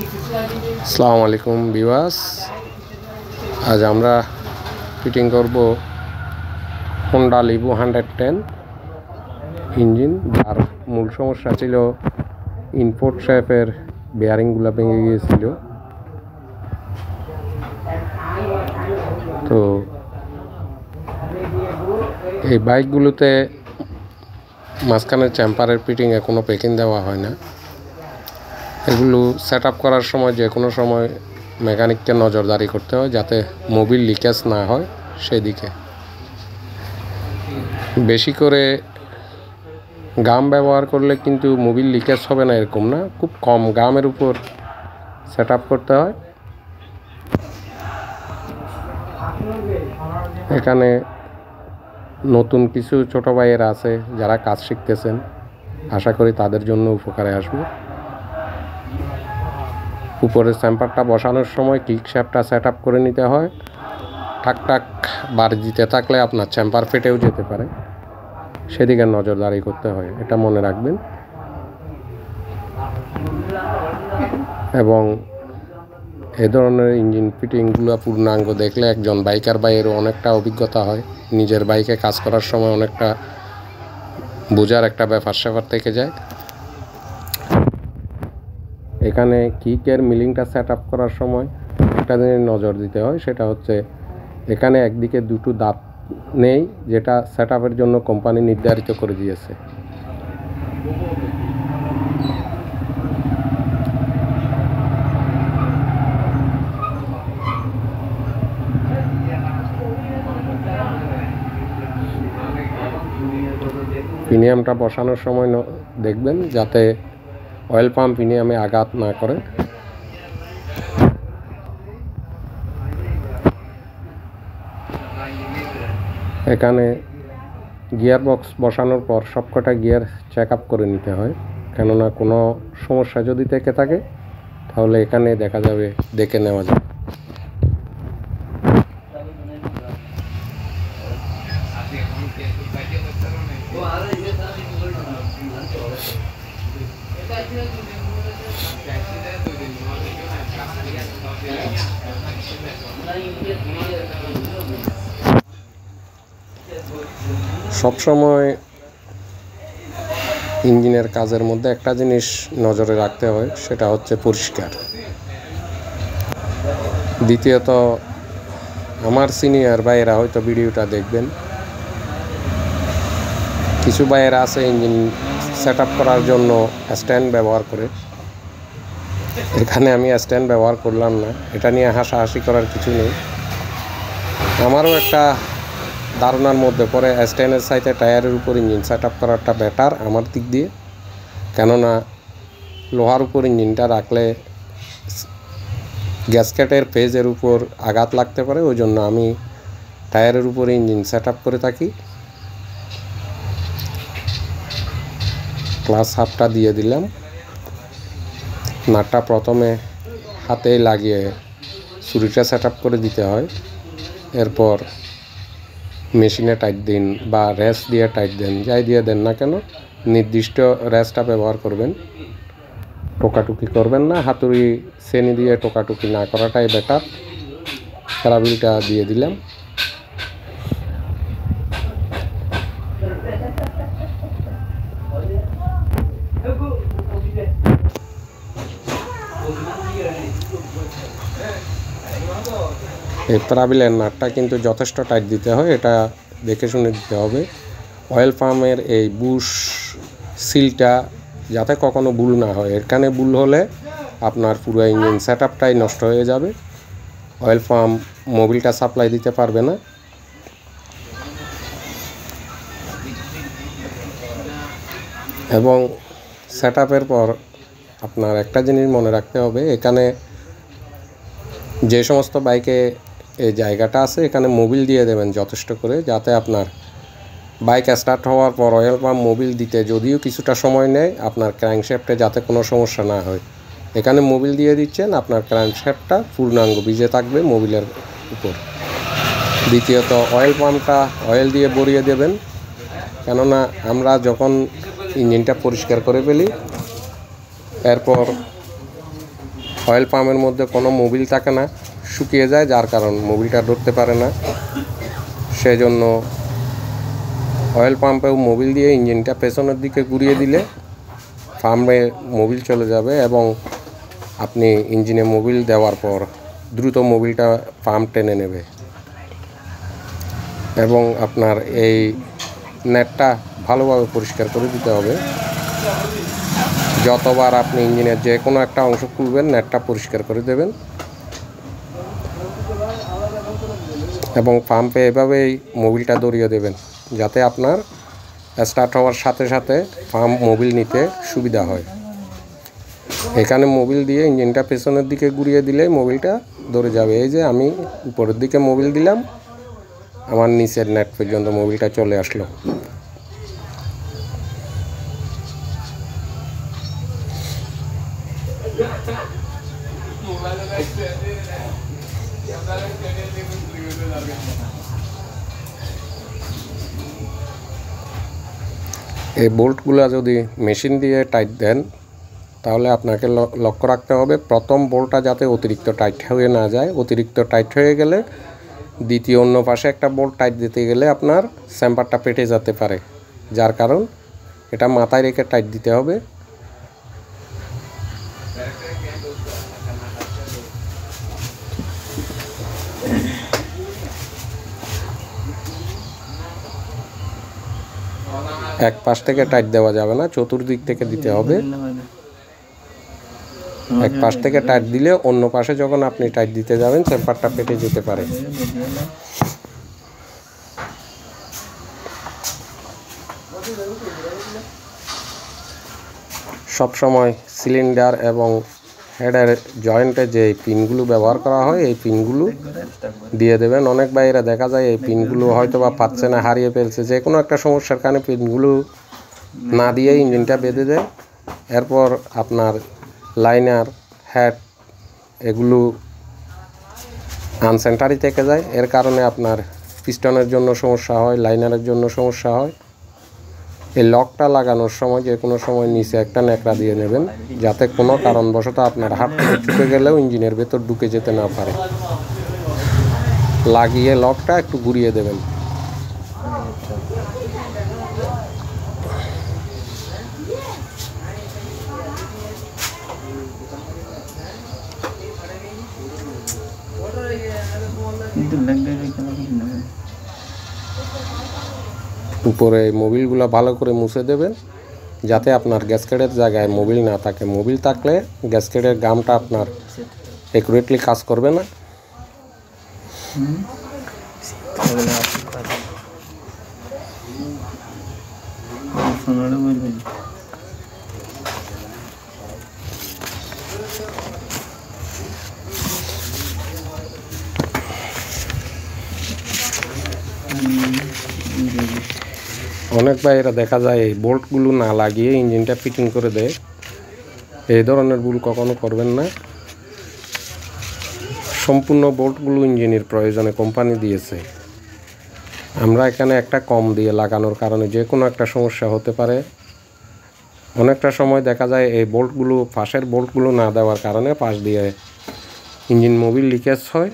আসসালামু আলাইকুম ভিউয়ার্স, আজ আমরা ফিটিং করব হোন্ডা লিভো 110 ইঞ্জিন, যার মূল সমস্যা ছিল ইনপুট শেপের বেয়ারিংগুলো ভেঙে গিয়েছিল। তো এই বাইকগুলোতে মাঝখানে চ্যাম্পারের ফিটিংয়ে কোনো পেকিং দেওয়া হয় না। এগুলো সেট আপ করার সময় যে কোনো সময় মেকানিককে নজরদারি করতে হয় যাতে মোবিল লিকেজ না হয়। সেদিকে বেশি করে গাম ব্যবহার করলে কিন্তু মোবিল লিকেজ হবে না এরকম না, খুব কম গামের উপর সেট আপ করতে হয়। এখানে নতুন কিছু ছোট ভাইয়েরা আছে যারা কাজ শিখতেছেন, আশা করি তাদের জন্য উপকারে আসবে। উপরে চ্যাম্পারটা বসানোর সময় কিক শ্যাফটটা সেট আপ করে নিতে হয়। ঠাক ঠাক বার দিতে থাকলে আপনার চ্যাম্পার ফেটেও যেতে পারে, সেদিকে নজরদারি করতে হয়, এটা মনে রাখবেন। এবং এ ধরনের ইঞ্জিন ফিটিংগুলো পূর্ণাঙ্গ দেখলে একজন বাইকার ভাইয়েরও অনেকটা অভিজ্ঞতা হয়, নিজের বাইকে কাজ করার সময় অনেকটা বোঝার একটা ব্যাপার স্যাপার থেকে যায়। এখানে কিকের মিলিংটা সেট আপ করার সময় একটা জিনিস নজর দিতে হয়, সেটা হচ্ছে এখানে একদিকে দুটো দাঁত নেই, যেটা সেট আপের জন্য কোম্পানি নির্ধারিত করে দিয়েছে। পিনিয়ামটা বসানোর সময় দেখবেন যাতে অয়েল পাম্প পিনিয়ামে আঘাত না করে। এখানে গিয়ার বক্স বসানোর পর সবকটা গিয়ার চেক আপ করে নিতে হয়, কেননা কোনো সমস্যা যদি থেকে থাকে তাহলে এখানে দেখা যাবে, দেখে নেওয়া যাবে। সবসময় ইঞ্জিনের কাজের মধ্যে একটা জিনিস নজরে রাখতে হয়, সেটা হচ্ছে পরিষ্কার। দ্বিতীয়ত, আমার সিনিয়র ভাইয়েরা হয়তো ভিডিওটা দেখবেন, কিছু ভাইয়েরা আছে ইঞ্জিন সেট আপ করার জন্য স্ট্যান্ড ব্যবহার করে। এখানে আমি স্ট্যান্ড ব্যবহার করলাম না, এটা নিয়ে হাসাহাসি করার কিছু নেই। আমারও একটা ধারণার মধ্যে পড়ে স্ট্যান্ডের সাইডে টায়ারের উপর ইঞ্জিন সেট আপ করাটা বেটার আমার দিক দিয়ে, কেননা লোহার উপর ইঞ্জিনটা রাখলে গ্যাসকেটের পেজের উপর আঘাত লাগতে পারে। ওই জন্য আমি টায়ারের উপর ইঞ্জিন সেট আপ করে থাকি। ক্লাস হাফটা দিয়ে দিলাম, নাটটা প্রথমে হাতেই লাগিয়ে ছুরিটা সেট আপ করে দিতে হয়, এরপর মেশিনে টাইট দিন বা রেস দিয়ে টাইট দেন, যাই দিয়ে দেন না কেন নির্দিষ্ট রেসটা ব্যবহার করবেন। টোকাটুকি করবেন না, হাতুড়ি শ্রেণী দিয়ে টোকাটুকি না করাটাই বেটার। ক্যারাবিলটা দিয়ে দিলাম। এই প্যারাবিলার নাটটা কিন্তু যথেষ্ট টাইট দিতে হয়, এটা দেখে শুনে দিতে হবে। অয়েল পাম্পের এই বুশ সিলটা যাতে কখনো ভুল না হয়, এখানে ভুল হলে আপনার পুরো ইঞ্জিন সেট আপটাই নষ্ট হয়ে যাবে, অয়েল পাম্প মোবিলটা সাপ্লাই দিতে পারবে না। এবং সেট আপের পর আপনার একটা জিনিস মনে রাখতে হবে, এখানে যে সমস্ত বাইকে এই জায়গাটা আছে এখানে মোবিল দিয়ে দেবেন যথেষ্ট করে, যাতে আপনার বাইক স্টার্ট হওয়ার পর অয়েল পাম্প মোবিল দিতে যদিও কিছুটা সময় নেয়, আপনার ক্র্যাঙ্কশ্যাফটে যাতে কোনো সমস্যা না হয়। এখানে মোবিল দিয়ে দিচ্ছেন, আপনার ক্র্যাঙ্কশ্যাফটটা পূর্ণাঙ্গ ভিজে থাকবে মোবিলের উপর। দ্বিতীয়ত, অয়েল পাম্পটা অয়েল দিয়ে ভরিয়ে দেবেন, কেননা আমরা যখন ইঞ্জিনটা পরিষ্কার করে ফেলি এরপর অয়েল পাম্পের মধ্যে কোনো মোবিল থাকে না, শুকিয়ে যায়, যার কারণ মোবিলটা ধরতে পারে না। সেজন্য অয়েল পাম্পেও মোবিল দিয়ে ইঞ্জিনটা পেছনের দিকে ঘুরিয়ে দিলে পাম্পে মোবিল চলে যাবে এবং আপনি ইঞ্জিনে মোবিল দেওয়ার পর দ্রুত মোবিলটা পাম্প টেনে নেবে। এবং আপনার এই নেটটা ভালোভাবে পরিষ্কার করে দিতে হবে। যতবার আপনি ইঞ্জিনের যে কোনো একটা অংশ খুলবেন, নেটটা পরিষ্কার করে দেবেন এবং পাম্পে এভাবেই মোবিলটা ধরিয়ে দেবেন, যাতে আপনার স্টার্ট হওয়ার সাথে সাথে পাম্প মোবিল নিতে সুবিধা হয়। এখানে মোবিল দিয়ে ইঞ্জিনটা পেছনের দিকে ঘুরিয়ে দিলে মোবিলটা ধরে যাবে। এই যে আমি উপরের দিকে মোবিল দিলাম, আমার নিচের নেট পর্যন্ত মোবিলটা চলে আসলো। এই বোল্টগুলো যদি মেশিন দিয়ে টাইট দেন তাহলে আপনাকে লক্ষ্য রাখতে হবে প্রথম বোল্টটা যাতে অতিরিক্ত টাইট হয়ে না যায়। অতিরিক্ত টাইট হয়ে গেলে দ্বিতীয় অন্য পাশে একটা বোল্ট টাইট দিতে গেলে আপনার চেম্বারটা পেটে যেতে পারে, যার কারণ এটা মাথায় রেখে টাইট দিতে হবে। এক পাশ থেকে টাইট দেওয়া যাবে না, চতুর্দিক থেকে দিতে হবে। এক পাশ থেকে টাইট দিলে অন্য পাশে যখন আপনি টাইট দিতে যাবেন চেম্বারটা পেটে যেতে পারে। সব সময় সিলিন্ডার এবং হেডের জয়েন্টে যে পিনগুলো ব্যবহার করা হয় এই পিনগুলো দিয়ে দেবেন। অনেক বাইরে দেখা যায় এই পিনগুলো হয়তো বা পাচ্ছে না, হারিয়ে ফেলছে, যে কোনো একটা সমস্যার কারণে পিনগুলো না দিয়ে ইঞ্জিনটা বেঁধে দেয়। এরপর আপনার লাইনার, হেড এগুলো আনসেন্টারি থেকে যায়, এর কারণে আপনার পিস্টনের জন্য সমস্যা হয়, লাইনারের জন্য সমস্যা হয়। এই লকটা লাগানোর সময় যে কোনো সময় নিচে একটা ন্যাকড়া দিয়ে নেবেন, যাতে কোনো কারণবশত আপনার হাত থেকে ছুটে গেলেও ইঞ্জিনের ভেতর ঢুকে যেতে না পারে। লাগিয়ে লকটা একটু ঘুরিয়ে দেবেন। উপরে মোবিলগুলো ভালো করে মুছে দেবেন, যাতে আপনার গ্যাসকেটের জায়গায় মোবিল না থাকে। মোবিল থাকলে গ্যাসকেটের গামটা আপনার অ্যাকুরেটলি কাজ করবে না। অনেক ভাইয়েরা দেখা যায় এই বোল্টগুলো না লাগিয়ে ইঞ্জিনটা ফিটিং করে দেয়। এই ধরনের ভুল কখনো করবেন না। সম্পূর্ণ বোল্টগুলো ইঞ্জিনের প্রয়োজনে কোম্পানি দিয়েছে, আমরা এখানে একটা কম দিয়ে লাগানোর কারণে যে কোনো একটা সমস্যা হতে পারে। অনেকটা সময় দেখা যায় এই বোল্টগুলো, পাশের বোল্টগুলো না দেওয়ার কারণে পাশ দিয়ে ইঞ্জিন মোবিল লিকেজ হয়,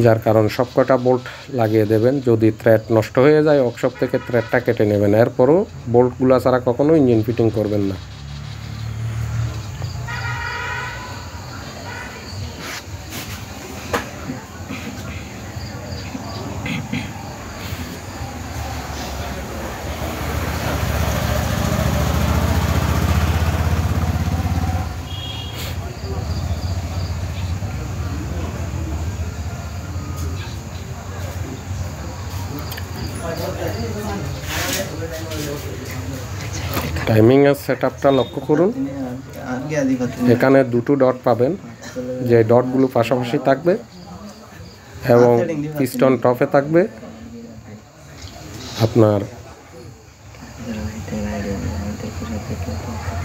যার কারণ সবকটা বোল্ট লাগিয়ে দেবেন। যদি থ্রেড নষ্ট হয়ে যায় ওয়ার্কশপ থেকে থ্রেডটা কেটে নেবেন, এরপরও বোল্টগুলো ছাড়া কখনো ইঞ্জিন ফিটিং করবেন না। টাইমিংয়ের সেটআপটা লক্ষ্য করুন। এখানে দুটো ডট পাবেন, যে ডটগুলো পাশাপাশি থাকবে এবং পিস্টন টপে থাকবে। আপনার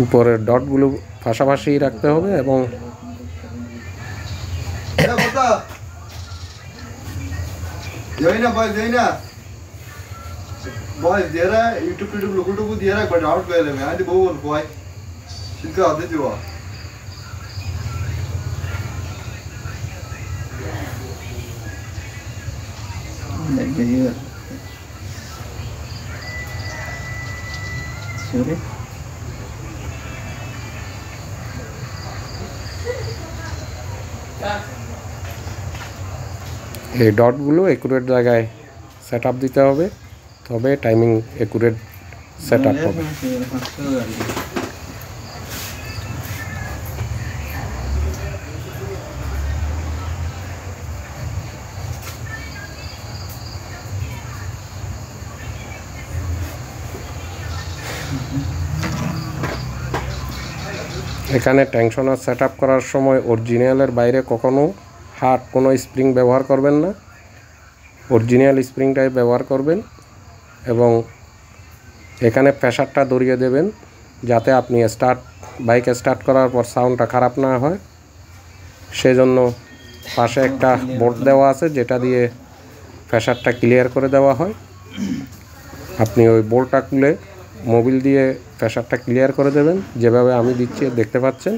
উপরের ডটগুলো পাশাপাশি রাখতে হবে এবং বয়স দিয়ে ইউটিউব লুকুটুকু দিয়ে রাখবা ডাউট করে দেবে আমি বউ বল কয় 이거 안 되지 와. Jadi sore এই ডটগুলো একুরেট জায়গায় সেট আপ দিতে হবে, তবে টাইমিং একুরেট সেট আপ হবে। এখানে টেনশনার সেট আপ করার সময় অরিজিনালের বাইরে কখনো হার্ড কোনো স্প্রিং ব্যবহার করবেন না, অরিজিনাল স্প্রিংটাই ব্যবহার করবেন এবং এখানে প্রেসারটা ধরিয়ে দেবেন যাতে আপনি বাইক স্টার্ট করার পর সাউন্ডটা খারাপ না হয়। সেজন্য পাশে একটা বোর্ড দেওয়া আছে যেটা দিয়ে প্রেসারটা ক্লিয়ার করে দেওয়া হয়। আপনি ওই বোর্ডটা খুলে মোবিল দিয়ে প্রেসারটা ক্লিয়ার করে দেবেন, যেভাবে আমি দিচ্ছি দেখতে পাচ্ছেন।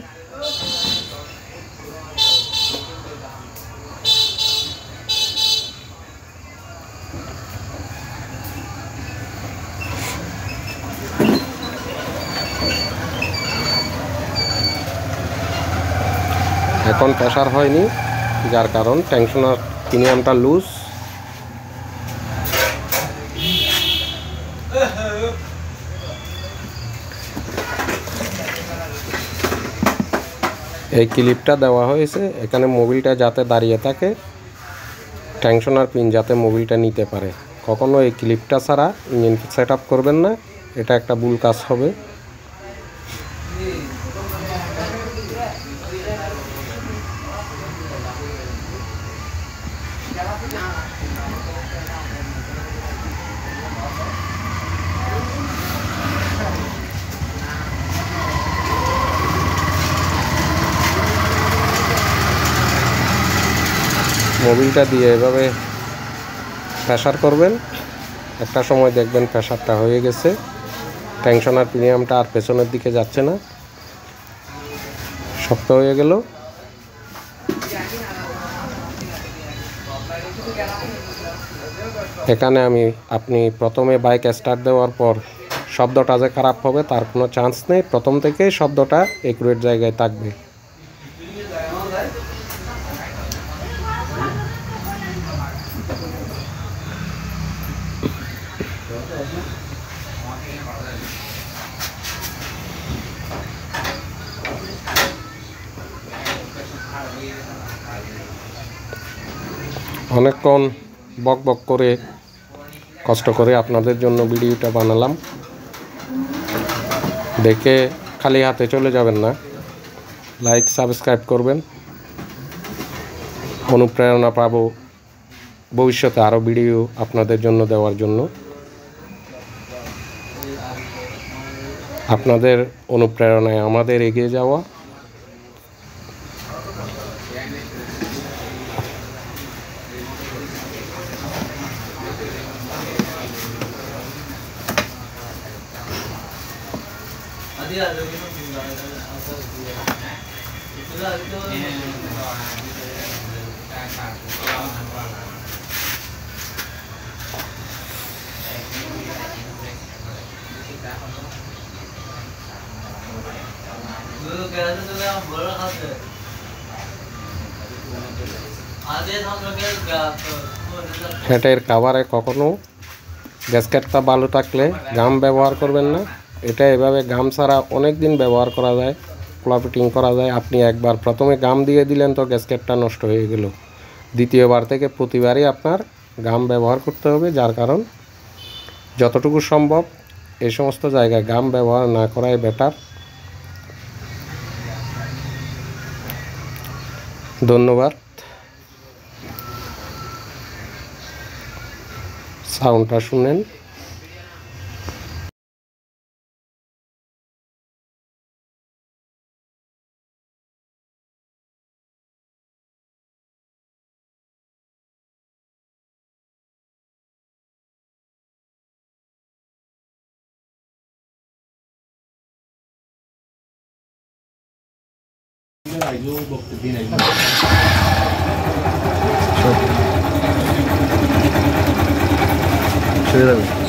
এখন প্রেসার হয়নি, যার কারণ টেনশনার প্রিমিয়ামটা লুজ। এই ক্লিপটা দেওয়া হয়েছে এখানে মোবিলটা যাতে দাঁড়িয়ে থাকে, টেনশনার পিন যাতে মোবিলটা নিতে পারে। কখনো এই ক্লিপটা ছাড়া ইঞ্জিন সেট আপ করবেন না, এটা একটা ভুল কাজ হবে। মোবিলটা দিয়ে এভাবে প্রেসার করবেন, একটা সময় দেখবেন প্রেসারটা হয়ে গেছে, টেনশনার প্রিমিয়ামটা আর পেছনের দিকে যাচ্ছে না, শক্ত হয়ে গেল। এখানে আপনি প্রথমে বাইক স্টার্ট দেওয়ার পর শব্দটা যে খারাপ হবে তার কোনো চান্স নেই, প্রথম থেকে শব্দটা একুরেট জায়গায় থাকবে। অনেকক্ষণ বক বক করে কষ্ট করে আপনাদের জন্য ভিডিওটা বানালাম, দেখে খালি হাতে চলে যাবেন না, লাইক সাবস্ক্রাইব করবেন, অনুপ্রেরণা পাবো ভবিষ্যতে আরও ভিডিও আপনাদের জন্য দেওয়ার জন্য। আপনাদের অনুপ্রেরণায় আমাদের এগিয়ে যাওয়া। হেডের কাভারে কখনো গ্যাসকেটটা ভালো থাকলে গাম ব্যবহার করবেন না, এটা এভাবে গাম ছাড়া অনেক দিন ব্যবহার করা যায়, কোলা ফিটিং করা যায়। আপনি একবার প্রথমে গাম দিয়ে দিলেন তো গ্যাসকেটটা নষ্ট হয়ে গেল, দ্বিতীয়বার থেকে প্রতিবারই আপনার গাম ব্যবহার করতে হবে, যার কারণ যতটুকু সম্ভব এই সমস্ত জায়গায় গাম ব্যবহার না করাই বেটার। ধন্যবাদ। সাউন্ডটা শুনেন। শুয়ে যাবে